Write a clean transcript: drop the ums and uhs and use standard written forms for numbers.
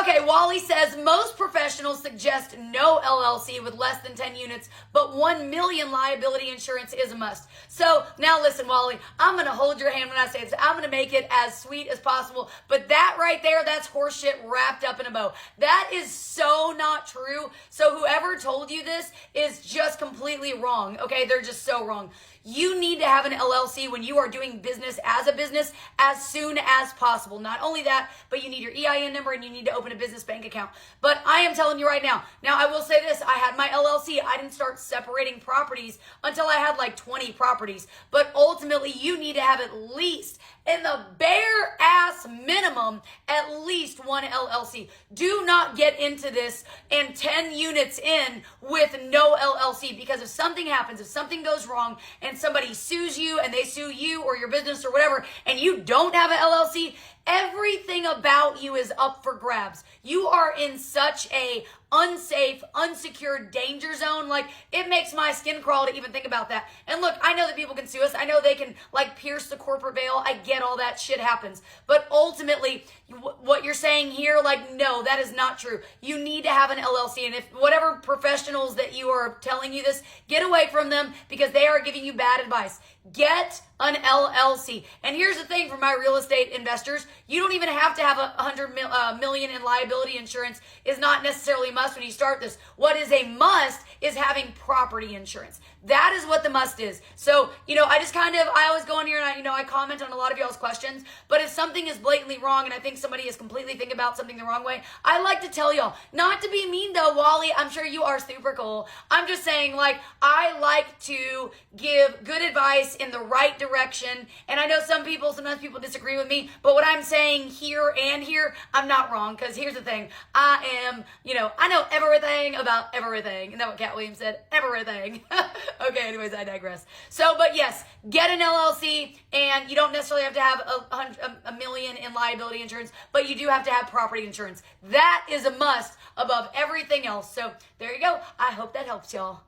Okay, Wally says most professionals suggest no LLC with less than 10 units, but 1 million liability insurance is a must. So now listen, Wally, I'm going to hold your hand when I say this. I'm going to make it as sweet as possible, but that right there, that's horseshit wrapped up in a bow. That is so not true. So whoever told you this is just completely wrong. Okay, they're just so wrong. You need to have an LLC when you are doing business as a business as soon as possible. Not only that, but you need your EIN number and you need to open a business bank account. But I am telling you right now, I will say this, I had my LLC. I didn't start separating properties until I had like 20 properties. But ultimately, you need to have at least, in the bare ass minimum, at least one LLC. Do not get into this and 10 units in with no LLC, because if something happens, if something goes wrong and somebody sues you and they sue you or your business or whatever, and you don't have an LLC, everything about you is up for grabs. You are in such a unsafe, unsecured danger zone. Like, it makes my skin crawl to even think about that. And look, I know that people can sue us. I know they can like pierce the corporate veil. I get all that shit happens. But ultimately, what you're saying here, like, no, that is not true. You need to have an LLC. And if whatever professionals that you are telling you this, get away from them, because they are giving you bad advice. Get an LLC. And here's the thing for my real estate investors, you don't even have to have $100 million in liability insurance. Is not necessarily a must when you start this. What is a must is having property insurance. That is what the must is. So, I always go on here and I comment on a lot of y'all's questions, but if something is blatantly wrong and I think somebody is completely thinking about something the wrong way, I like to tell y'all, not to be mean though, Wally, I'm sure you are super cool. I'm just saying, like, I like to give good advice in the right direction. And I know sometimes people disagree with me, but what I'm saying here and here, I'm not wrong, because here's the thing. I know everything about everything. Isn't that what Cat Williams said? Everything. Okay, anyways, I digress. So, but yes, get an LLC, and you don't necessarily have to have a million in liability insurance, but you do have to have property insurance. That is a must above everything else. So there you go. I hope that helps y'all.